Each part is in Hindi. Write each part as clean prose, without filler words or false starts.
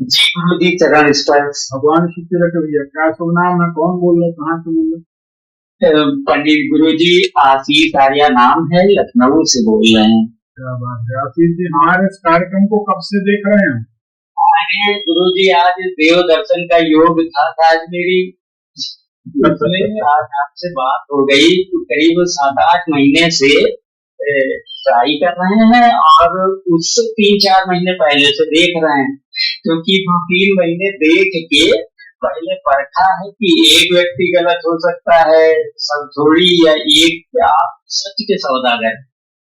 जी गुरु जी, चरण स्पर्श। भगवान शुक्र रखे भैया। क्या शुभ नाम है, कौन बोल रहे, कहाँ से बोल रहे? पंडित गुरु जी, आशीष आर्या नाम है, लखनऊ से बोल रहे हैं। क्या बात है आशीष जी, हमारे इस कार्यक्रम को कब से देख रहे हैं? अरे गुरु जी, आज देव दर्शन का योग था आज मेरी, इसलिए आज आपसे बात हो गई। तो करीब 7-8 महीने से ट्राई कर रहे हैं, और उससे 3-4 महीने पहले से देख रहे हैं, क्योंकि 2-3 महीने देख के पहले परखा है कि एक व्यक्ति गलत हो सकता है, सब थोड़ी, या एक आप सच के सौदागर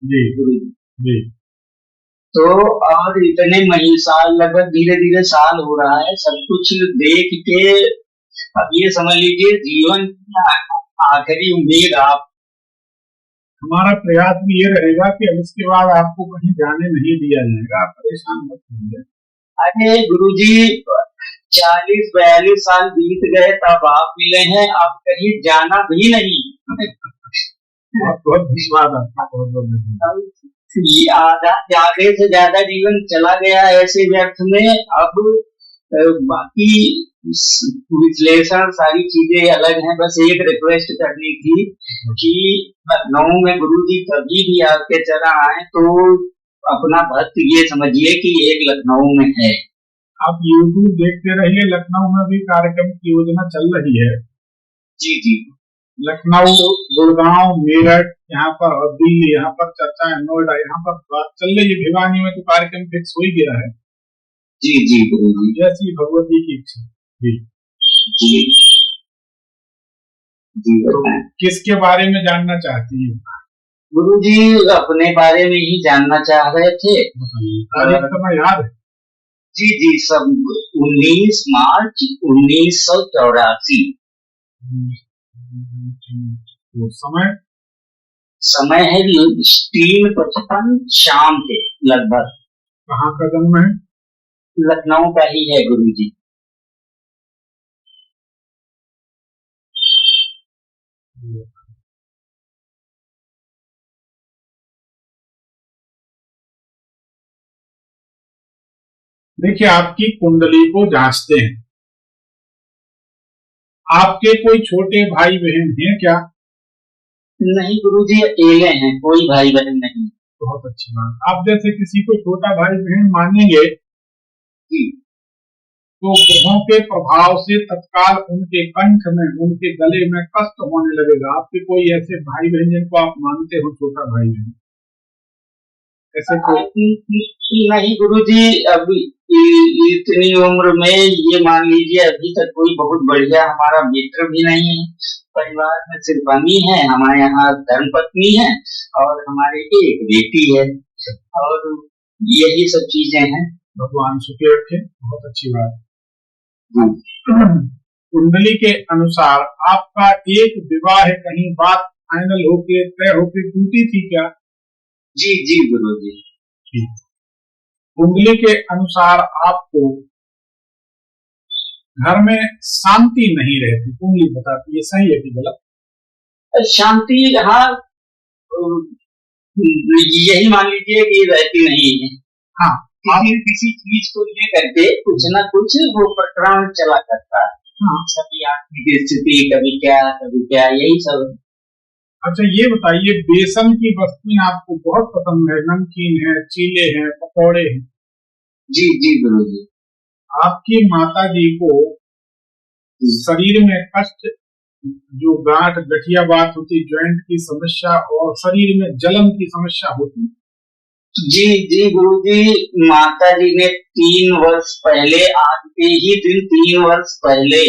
जी गुरु जी। जी। तो और इतने महीने साल, लगभग धीरे धीरे साल हो रहा है, सब कुछ देख के अब ये समझ लीजिए जीवन की आखिरी उम्मीद आप। हमारा प्रयास भी ये रहेगा कि अब इसके बाद आपको कहीं जाने नहीं दिया जाएगा, आप परेशान मत होइए। अरे गुरुजी, 40-42 साल बीत गए तब आप मिले हैं, अब कहीं जाना भी नहीं। बहुत बहुत धन्यवाद आपका, बहुत बहुत धन्यवाद। ये आधा ज्यादा से ज्यादा जीवन चला गया ऐसे व्यर्थ में। अब बाकी विश्लेषण सारी चीजें अलग हैं, बस एक रिक्वेस्ट करनी थी कि लखनऊ में गुरुजी कभी भी आपके चरण आए तो अपना भक्त ये समझिए कि एक लखनऊ में है। आप यूट्यूब देखते रहिए, लखनऊ में भी कार्यक्रम की योजना चल रही है। जी जी। लखनऊ, गुड़गांव, मेरठ, यहाँ पर और दिल्ली, यहाँ पर चर्चा है, नोएडा, यहाँ पर बात चल रही है। भिवानी में तो कार्यक्रम फिक्स हो ही गया है। जी जी गुरुजी, जैसी भगवती की इच्छा। जी जी जी। तो किसके बारे में जानना चाहती है? गुरुजी, अपने बारे में ही जानना चाह रहे थे। तारीख समय याद है? जी जी, सब 19 मार्च 1984। तो समय समय है 3:55 शाम के लगभग। कहाँ का जन्म है? लखनऊ का ही है गुरुजी। देखिए, आपकी कुंडली को जांचते हैं। आपके कोई छोटे भाई बहन हैं क्या? नहीं गुरुजी, अकेले हैं, कोई भाई बहन नहीं। बहुत अच्छी बात। आप जैसे किसी को छोटा भाई बहन मानेंगे जी, तो ग्रहों के प्रभाव से तत्काल उनके कंठ में, उनके गले में कष्ट होने लगेगा। आपके कोई ऐसे भाई बहन जिनको आप मानते हो छोटा भाई बहन, ऐसे कोई? नहीं गुरुजी, अभी इतनी उम्र में ये मान लीजिए अभी तक कोई बहुत बढ़िया हमारा मित्र भी नहीं है। परिवार में सिर्फ हम ही हैं, हमारे यहाँ धर्मपत्नी है और हमारे एक बेटी है, और यही सब चीजें हैं। भगवान सुखी रखे, बहुत अच्छी बात। कुंडली के अनुसार आपका एक विवाह कहीं बात फाइनल होके तय होके टूटी थी क्या? जी जी गुरुजी। ठीक। कुंडली के अनुसार आपको घर में शांति नहीं रहती, कुंडली बताती है, सही है कि गलत? शांति, हाँ, यही मान लीजिए कि रहती नहीं है। हाँ, किसी चीज को लेकर के कुछ ना कुछ वो प्रकरण चला करता है। हाँ, कभी आर्थिक स्थिति, कभी क्या, यही सब। अच्छा ये बताइए, बेसन की वस्तुएं आपको बहुत पसंद है, नमकीन है, चीले हैं, पकौड़े हैं? जी जी गुरुजी। आपकी माता जी को शरीर में कष्ट, जो गांठ गठिया बात होती, जॉइंट की समस्या और शरीर में जलन की समस्या होती? जी जी गुरुजी, माता जी ने 3 वर्ष पहले, आज के ही दिन 3 वर्ष पहले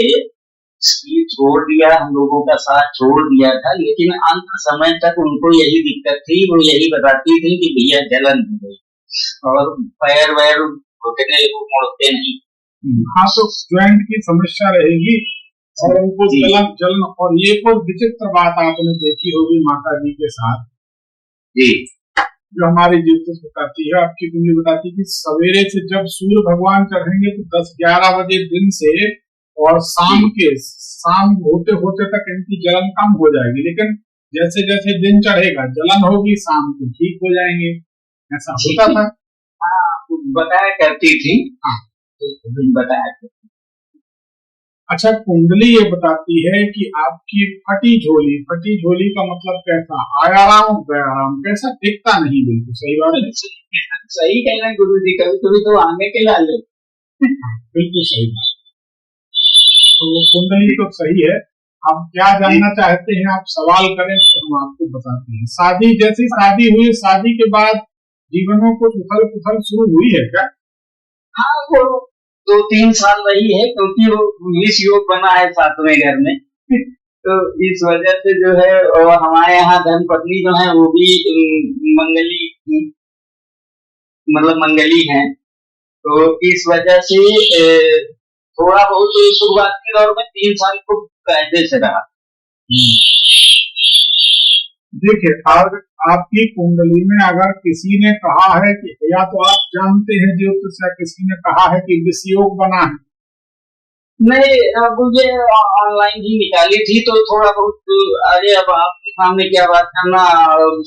छोड़ दिया, हम लोगों का साथ छोड़ दिया था, लेकिन अंत समय तक उनको यही दिक्कत थी। वो यही बताती थी कि भैया जलन हो गई, और पैर वैर घुटने मुड़ते नहीं। हाँ, तो ज्वाइंट की समस्या रहेगी और उनको जलन। और ये कोई विचित्र बात आपने देखी होगी माता जी के साथ जी, जो हमारी ज्योतिष बताती है, आपकी कुंडली बताती है कि सवेरे से जब सूर्य भगवान चढ़ेंगे तो 10-11 बजे दिन से, और शाम होते होते तक इनकी जलन कम हो जाएगी, लेकिन जैसे जैसे दिन चढ़ेगा जलन होगी, शाम को ठीक हो जाएंगे। ऐसा होता था। बताया करती थी। हाँ, बताया। अच्छा, कुंडली ये बताती है कि आपकी फटी झोली का मतलब कैसा, आया राम गया राम, कैसा दिखता नहीं, बिल्कुल सही बात है। सही कहना गुरु जी, कभी कभी तो आने के लाले। बिल्कुल सही बात। तो कुंडली तो सही है। आप क्या जानना चाहते हैं, आप सवाल करें तो हम आपको बताते हैं। शादी, जैसी शादी हुई, शादी के बाद जीवनों को उथल पुथल शुरू हुई है क्या? हाँ, वो 2-3 साल रही है, क्योंकि वो विष योग बना है सातवें घर में। तो इस वजह से जो है, और हमारे यहाँ धर्मपत्नी जो है वो भी मंगली, मतलब मंगली है। तो इस वजह से थोड़ा बहुत शुरुआती दौर में 3 साल को कायदे से रहा। देखिए, अगर आपकी कुंडली में अगर किसी ने कहा है कि, या तो आप जानते हैं ज्योतिष, या किसी ने कहा है कि विष योग बना है, नहीं, मुझे ऑनलाइन ही निकाली थी, तो थोड़ा बहुत, अरे अब आपके सामने क्या बात करना,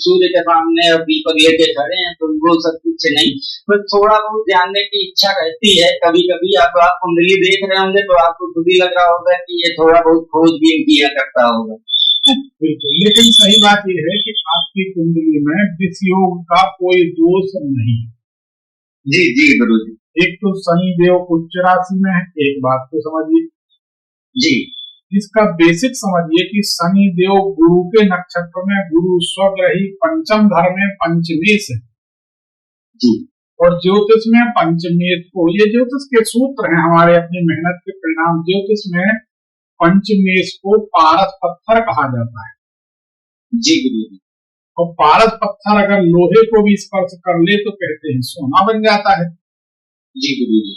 सूर्य के सामने अब दीपक लेके खड़े हैं, तो वो सब कुछ नहीं, तो थोड़ा बहुत जानने की इच्छा रहती है कभी कभी। अब आप कुंडली देख रहे होंगे तो आपको खुद ही लग रहा होगा कि ये थोड़ा बहुत खोजबीन किया करता होगा। बिल्कुल, लेकिन सही बात यह है कि आपकी कुंडली में विष योग का कोई दोष नहीं। जी जी गुरु जी। एक तो शनि देव उच्च राशि में है, एक बात तो समझिए जी। इसका बेसिक समझिए कि शनि देव गुरु के नक्षत्र में, गुरु स्वग्रही पंचम घर में पंचमेश है जी। और ज्योतिष में पंचमेश को, ये ज्योतिष के सूत्र हैं हमारे, अपनी मेहनत के परिणाम। ज्योतिष में पंचमेश को पारस पत्थर कहा जाता है। जी गुरु जी। और पारस पत्थर अगर लोहे को भी स्पर्श कर ले तो कहते हैं सोना बन जाता है। जी गुरु जी।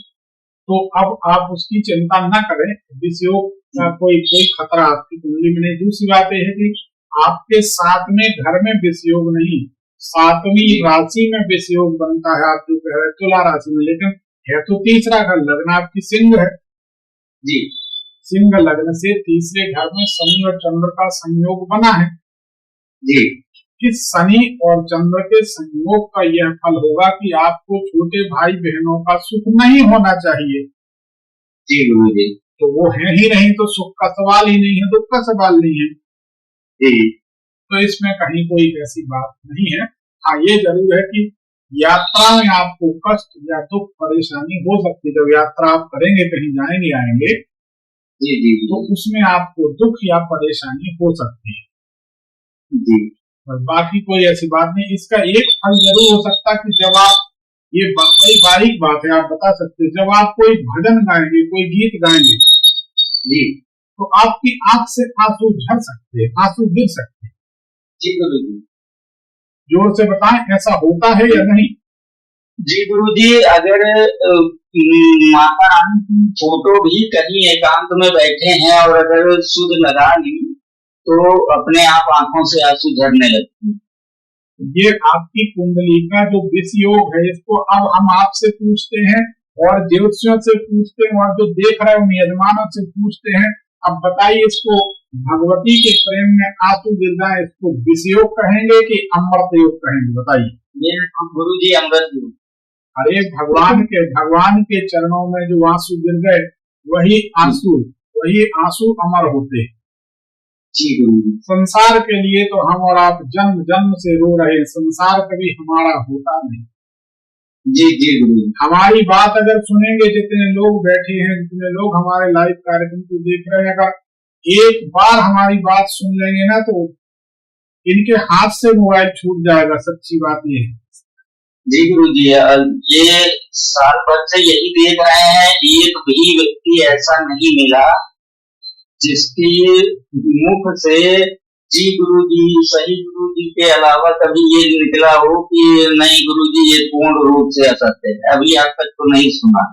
तो अब आप उसकी चिंता न करें, विष योग का कोई खतरा आपकी कुंडली में नहीं। दूसरी बात यह है कि आपके 7वें घर में विष योग नहीं, 7वीं राशि में विष योग बनता है। आप जो कह रहे तुला राशि में, लेकिन है तो तीसरा घर, लग्न आपकी सिंह है जी। सिंह लग्न से तीसरे घर में शनि और चंद्र का संयोग बना है जी। कि शनि और चंद्र के संयोग का यह फल होगा कि आपको छोटे भाई बहनों का सुख नहीं होना चाहिए। जी गुरु जी। तो वो है ही नहीं, तो सुख का सवाल ही नहीं है, दुख का सवाल नहीं है। जी। तो इसमें कहीं कोई ऐसी बात नहीं है। हाँ, ये जरूर है कि यात्रा में आपको कष्ट या दुख परेशानी हो सकती है। जब यात्रा आप करेंगे, कहीं जाएंगे आएंगे, जी जी, तो उसमें आपको दुख या परेशानी हो सकती है। जी। और बाकी कोई ऐसी बात नहीं। इसका एक फल जरूर हो सकता है कि जब आप, ये बड़ी बारीक बात है, आप बता सकते हैं, जब आप कोई भजन गाएंगे, कोई गीत गाएंगे जी, तो आपकी आंख से आंसू झड़ सकते हैं, आंसू गिर सकते हैं। जी गुरु जी। जोर से बताएं, ऐसा होता है या नहीं? जी गुरु जी, अगर माता रानी की फोटो भी कहीं एकांत में बैठे हैं और अगर सुध लगा ली तो अपने आप आंखों से आंसू झड़ने लगते हैं। ये आपकी कुंडली का जो विष योग है, इसको अब हम आपसे पूछते हैं और ज्योतिषियों से पूछते हैं और जो देख रहे हैं उन यजमानों से पूछते हैं। अब बताइए, इसको भगवती के प्रेम में आंसू गिर जाए, इसको विष योग कहेंगे कि अमृत योग कहेंगे? बताइए। ये गुरु जी अमृत योग। अरे भगवान के चरणों में जो आंसू गिर गए, वही आंसू अमर होते हैं। जी गुरु जी। संसार के लिए तो हम और आप जन्म जन्म से रो रहे हैं, संसार कभी हमारा होता नहीं। जी जी गुरु जी। हमारी बात अगर सुनेंगे, जितने लोग बैठे हैं, जितने लोग हमारे लाइव कार्यक्रम को देख रहे हैं, अगर एक बार हमारी बात सुन लेंगे ना, तो इनके हाथ से मोबाइल छूट जाएगा। सच्ची बात ये है। जी गुरु जी, ये साल भर से यही देख रहे हैं, एक भी व्यक्ति ऐसा नहीं मिला जिसकी मुख से जी गुरु जी, सही गुरु जी के अलावा कभी ये निकला हो कि नहीं गुरु जी ये पूर्ण रूप से असत्य है। अभी आज तक तो नहीं सुना।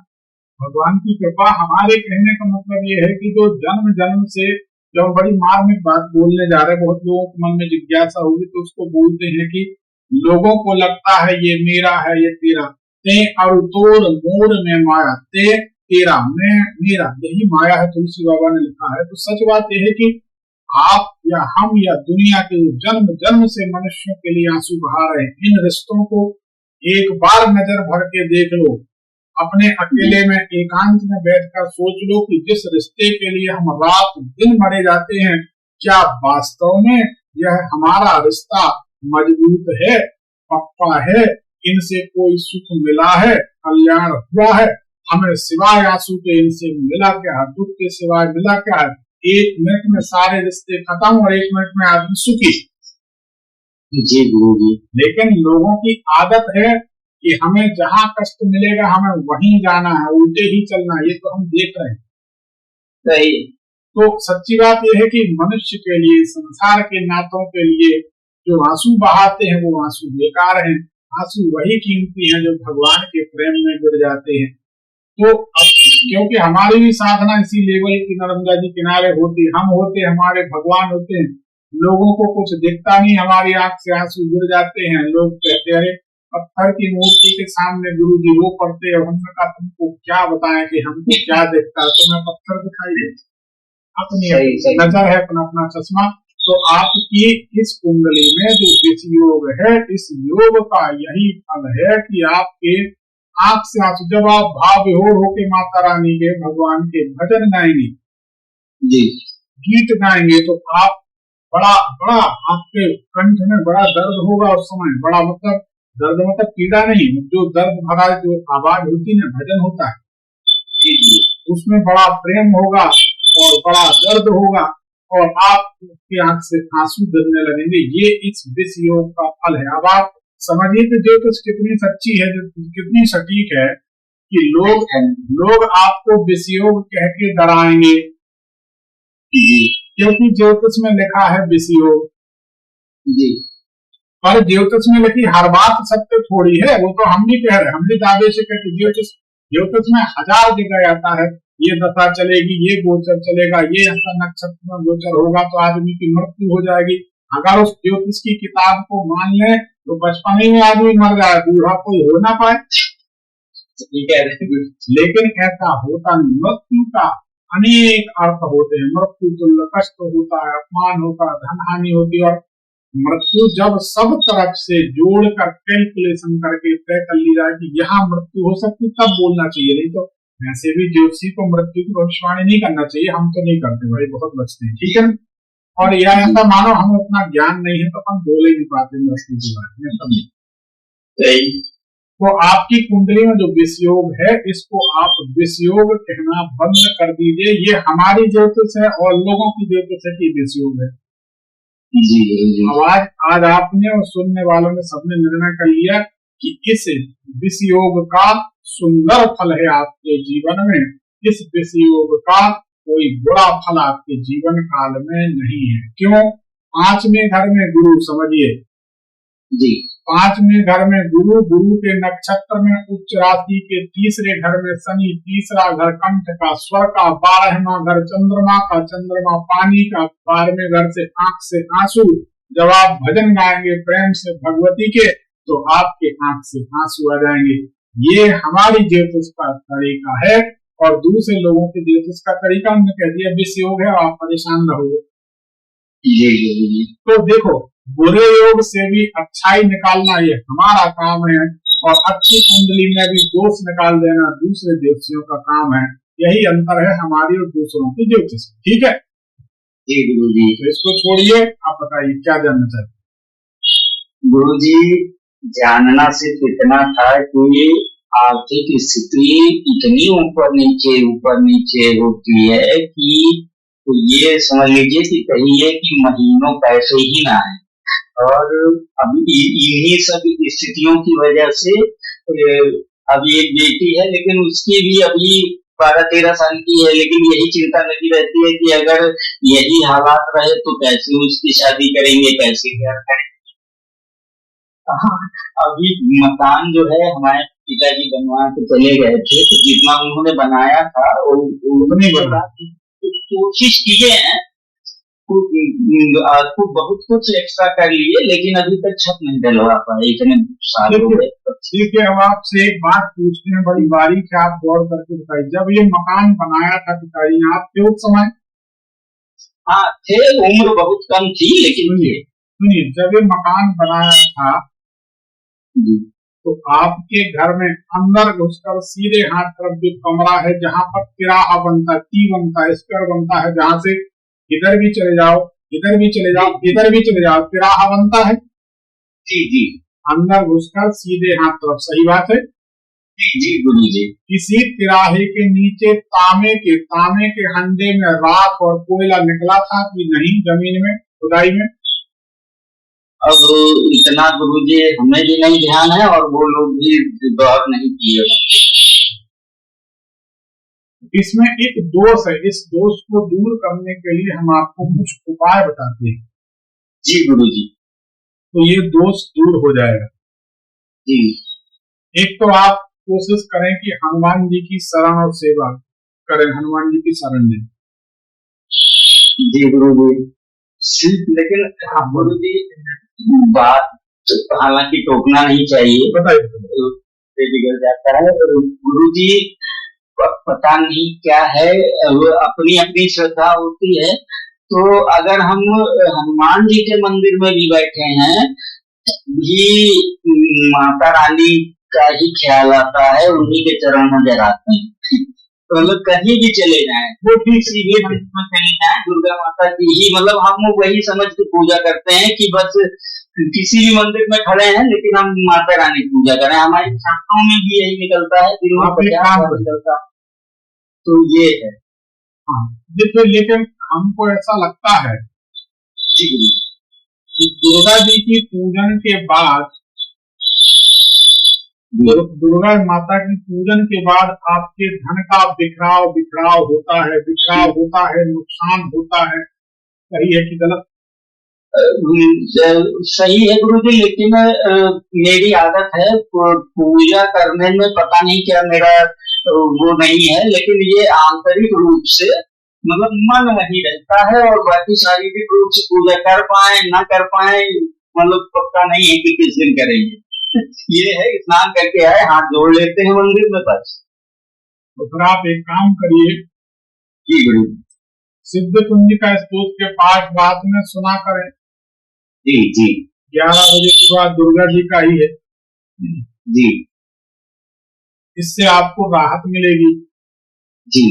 भगवान की कृपा। हमारे कहने का मतलब ये है कि जो जन्म जन्म से, जो हम बड़ी मार्मिक बात बोलने जा रहे हैं, बहुत लोगों के मन में जिज्ञासा होगी तो उसको बोलते हैं कि लोगों को लगता है ये मेरा है, ये तेरा। ते अरुतोर मोर में माया, ते तेरा, मैं मेरा, यही माया है, तुलसी बाबा ने लिखा है। तो सच बात यह है कि आप या हम या दुनिया के जन्म जन्म से मनुष्यों के लिए आंसू बहा रहे हैं। इन रिश्तों को एक बार नजर भर के देख लो, अपने अकेले में एकांत में बैठकर सोच लो कि जिस रिश्ते के लिए हम रात दिन मरे जाते हैं, क्या वास्तव में यह हमारा रिश्ता मजबूत है, पक्का है, इनसे कोई सुख मिला है, कल्याण हुआ है? हमें सिवाय आंसू के इनसे मिला क्या है? दुख के सिवाय मिला क्या है? 1 मिनट में सारे रिश्ते खत्म और 1 मिनट में आदमी सुखी। जी गुरु जी। लेकिन लोगों की आदत है कि हमें जहां कष्ट मिलेगा हमें वहीं जाना है, उल्टे ही चलना है। ये तो हम देख रहे हैं। सही। तो सच्ची बात यह है कि मनुष्य के लिए, संसार के नातों के लिए जो आंसू बहाते हैं वो आंसू बेकार हैं। आंसू वही कीमती हैं जो भगवान के प्रेम में गिर जाते हैं। तो अब क्योंकि हमारी भी साधना इसी लेवल की नर्मदा जी किनारे होती, हम होते, हमारे भगवान होते हैं, लोगों को कुछ दिखता नहीं, हमारी आंख से आंसू गिर जाते हैं। लोग कहते हैं पत्थर की मूर्ति के सामने गुरु जी रो पड़ते हैं। हमने कहा तुमको क्या बताएं कि हमको क्या दिखता है, तुम्हें पत्थर दिखाई देता, अपनी नजर है, अपना अपना चश्मा। तो आपकी इस कुंडली में जो विष योग है, इस योग का यही फल है कि आपके आंख से आंसू, जब आप भाव विभोर होके माता रानी के, भगवान के भजन गाएंगे जी, गीत गाएंगे, तो आप बड़ा बड़ा आपके कंठ में बड़ा दर्द होगा उस समय। बड़ा मतलब दर्द मतलब पीड़ा नहीं, जो दर्द भरा जो आवाज होती है, भजन होता है, उसमें बड़ा प्रेम होगा और बड़ा दर्द होगा और आपकी आंख से आंसू गिरने लगेंगे। ये इस विष योग का फल है। अब आप समझिए कि ज्योतिष कितनी सच्ची है, कितनी सटीक है कि लोग आपको विष योग कह के डराएंगे क्योंकि ज्योतिष में लिखा है विष योग जी, पर ज्योतिष में लिखी हर बात सत्य थोड़ी है। वो तो हम भी कह रहे हैं, हम भी दावे से कहते ज्योतिष में 1000 जगह आता है, ये दशा चलेगी, ये गोचर चलेगा, ये ऐसा नक्षत्र में गोचर होगा तो आदमी की मृत्यु हो जाएगी। अगर उस ज्योतिष की किताब को मान ले तो बचपन ही में आदमी मर जाए, बूढ़ा कोई हो ना पाए। लेकिन ऐसा होता नहीं। मृत्यु का अनेक अर्थ होते हैं। मृत्यु तुल्य कष्ट होता है, अपमान होता है, धन हानि होती है। और मृत्यु जब सब तरफ से जोड़कर कैलकुलेशन करके तय कर ली जाए कि यहाँ मृत्यु हो सकती, तब बोलना चाहिए। नहीं तो वैसे भी ज्योतिषी को मृत्यु की भविष्यवाणी नहीं करना चाहिए। हम तो नहीं करते भाई, बहुत बचते हैं, ठीक है। और यह ऐसा मानो हमें उतना ज्ञान नहीं है तो हम बोल ही नहीं पाते मृत्यु के बारे में। तो आपकी कुंडली में जो विष योग है, इसको आप विष योग कहना बंद कर दीजिए। ये हमारी ज्योतिष है और लोगों की ज्योतिष है कि विष योग है। आज आपने और सुनने वालों ने सबने निर्णय कर लिया कि इस विष योग का सुंदर फल है आपके जीवन में। इस विष योग का कोई बुरा फल आपके जीवन काल में नहीं है। क्यों? 5वें घर में गुरु, समझिए जी, 5वें घर में गुरु, गुरु के नक्षत्र में उच्च राशि के 3रे घर में शनि, 3रा घर कंठ का, स्वर का, 12वां घर चंद्रमा का, चंद्रमा पानी का, 12वें घर से आंख से आंसू। जब आप भजन गाएंगे प्रेम से भगवती के तो आपके आंख से आंसू आ जाएंगे। ये हमारी ज्योतिष का तरीका है और दूसरे लोगों के ज्योतिष का तरीका हमने कह दिया विष योग है, आप परेशान रहोगे। तो देखो, बुरे योग से भी अच्छाई निकालना ये हमारा काम है और अच्छी कुंडली में भी दोष निकाल देना दूसरे ज्योतिषियों का काम है। यही अंतर है हमारी और दूसरों की ज्योतिष, ठीक है जी गुरु जी। तो इसको छोड़िए, आप बताइए क्या जानना चाहते? गुरु जी, जानना सिर्फ इतना था कि आर्थिक स्थिति इतनी ऊपर नीचे होती है कि तो ये समझ लीजिए कि कहिए कि महीनों पैसे ही ना है। और अभी इन्हीं सब स्थितियों की वजह से अभी एक बेटी है, लेकिन उसकी भी अभी 12-13 साल की है, लेकिन यही चिंता लगी रहती है कि अगर यही हालात रहे तो कैसे उसकी शादी करेंगे, कैसे घर करेंगे। अभी मकान जो है हमारे पिताजी बनवा के चले गए थे, तो जितना उन्होंने बनाया था उन्होंने कोशिश किए हैं, बहुत कुछ एक्स्ट्रा कर लिए, लेकिन अभी तक छत नहीं डलवा पाए, इतने साल हो गए। ठीक है, हम आपसे एक बात पूछते हैं, बड़ी बारीक है, आप गौर करके बताइए। जब ये मकान बनाया था पिताजी ने, आप थे उस समय? हाँ थे, उम्र बहुत कम थी, लेकिन सुनिए, जब ये मकान बनाया था तो आपके घर में अंदर घुसकर सीधे हाथ तरफ जो कमरा है जहां पर तिराहा बनता है, टी बनता है, स्क्वायर बनता है, जहां से इधर भी चले जाओ, इधर भी चले जाओ, इधर भी चले जाओ, तिराहा बनता है। जी जी अंदर घुसकर सीधे हाथ तरफ, सही बात है। जी गुरु जी। किसी तिराहे के नीचे तांबे के हंडे में राख और कोयला निकला था कि नहीं, जमीन में खुदाई में? अब इतना गुरु जी हमें भी नहीं ध्यान है और वो लोग भी गौर नहीं किए। इसमें एक दोष है, इस दोष को दूर करने के लिए हम आपको कुछ उपाय बताते हैं। जी गुरु जी। तो ये दोष दूर हो जाएगा। जी। एक तो आप कोशिश करें कि हनुमान जी की शरण और सेवा करें, हनुमान जी की शरण लें। जी गुरु जी। लेकिन गुरु जी बात हालांकि टोकना नहीं चाहिए, बताइए, बिगड़ जाता है गुरु जी। पता नहीं क्या है, अपनी अपनी श्रद्धा होती है। तो अगर हम हनुमान जी के मंदिर में भी बैठे हैं भी माता रानी का ही ख्याल आता है, उन्हीं के चरण नजर आते हैं। तो मतलब कहीं भी चले जाएं, वो भी सीधे मंदिर में चले जाएं, दुर्गा माता की ही, मतलब हम वही समझ के पूजा करते हैं कि बस किसी भी मंदिर में खड़े हैं लेकिन हम माता रानी की पूजा करें। हमारी छात्रों में भी यही निकलता है, निकलता। तो ये है। हाँ, लेकिन हमको ऐसा लगता है कि दुर्गा जी की पूजन के बाद, दुर्गा माता की पूजन के बाद आपके धन का बिखराव होता है, नुकसान होता है। सही है कि गलत? सही है गुरु जी, लेकिन मेरी आदत है पूजा करने में, पता नहीं क्या मेरा वो नहीं है, लेकिन ये आंतरिक रूप से मतलब मन वही रहता है और बाकी शारीरिक रूप से पूजा कर पाए ना कर पाए मतलब पक्का नहीं है कि किस दिन करेंगे। ये है स्नान करके आए, हाथ जोड़ लेते हैं मंदिर में, बस। तो फिर आप एक काम करिए। जी गुरु। सिद्ध कुंज का स्तोत्र के पाठ रात में सुना करें। जी जी। 11 बजे के बाद दुर्गा जी का ही है। जी। इससे आपको राहत मिलेगी। जी।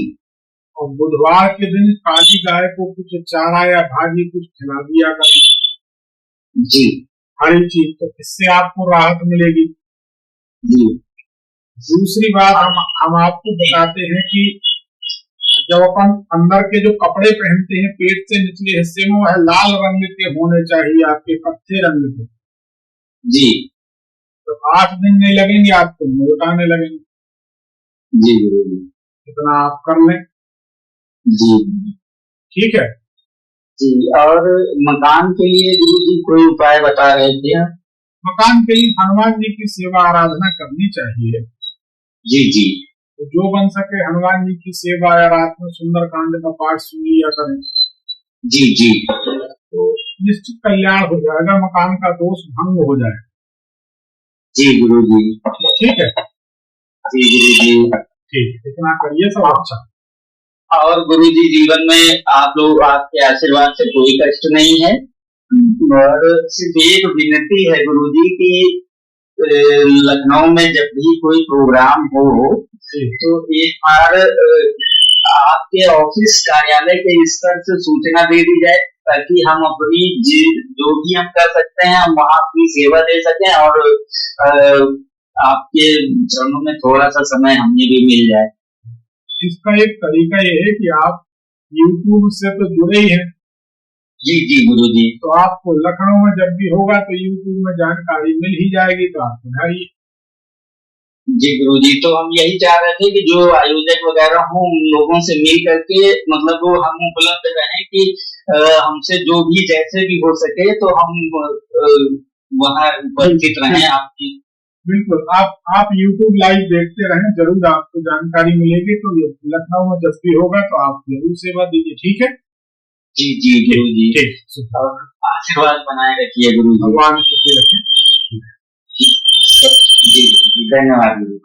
और बुधवार के दिन काली गाय को कुछ चारा या भाजी कुछ खिला दिया करें। जी। हरी चीज, तो इससे आपको राहत मिलेगी। जी। दूसरी बात हम आपको बताते हैं कि जब अपन अंदर के जो कपड़े पहनते हैं पेट से निचले हिस्से में, वह लाल रंग के होने चाहिए, आपके कत्थे रंग के। जी। तो 8 दिन नहीं लगेंगे आपको, मोट आने लगेंगे। जी। इतना आप कर लें। जी। ठीक है जी। और मकान के लिए गुरु जी कोई उपाय बता रहे थे? मकान के लिए हनुमान जी की सेवा आराधना करनी चाहिए। जी जी। तो जो बन सके हनुमान जी की सेवा या रात में सुंदर कांड का पाठ सुन लिया करें। जी जी। तो निश्चित कल्याण हो जाएगा, मकान का दोष भंग हो जाए। जी गुरु जी। ठीक है। जी गुरु जी। ठीक, इतना करिए, सब अच्छा। और गुरु जी जीवन में आप लोग, आपके आशीर्वाद से कोई कष्ट नहीं है, और सिर्फ एक विनती है गुरु जी की लखनऊ में जब भी कोई प्रोग्राम हो तो एक बार आपके ऑफिस कार्यालय के स्तर से सूचना दे दी जाए, ताकि हम अपनी जो भी हम कर सकते हैं हम वहाँ अपनी सेवा दे सकें और आपके चरणों में थोड़ा सा समय हमें भी मिल जाए। इसका एक तरीका ये है कि आप YouTube से तो जुड़े ही हैं। जी जी गुरु जी। तो आपको लखनऊ में जब भी होगा तो YouTube में जानकारी मिल ही जाएगी, तो आप सुधारिए। जी गुरु जी। तो हम यही चाह रहे थे कि जो आयोजक वगैरह हों उन लोगों से मिल करके मतलब वो हम उपलब्ध रहें कि हमसे जो भी जैसे भी हो सके तो हम वहाँ उपस्थित रहें आपकी। बिल्कुल, आप YouTube लाइव देखते रहें, जरूर आपको जानकारी मिलेगी। तो लखनऊ में जब भी होगा तो आप जरूर सेवा दीजिए। ठीक है। जी जी गुरु जी। और आशीर्वाद बनाए रखिए गुरु जी। भगवान सुखी रखिए। जी धन्यवाद गुरु।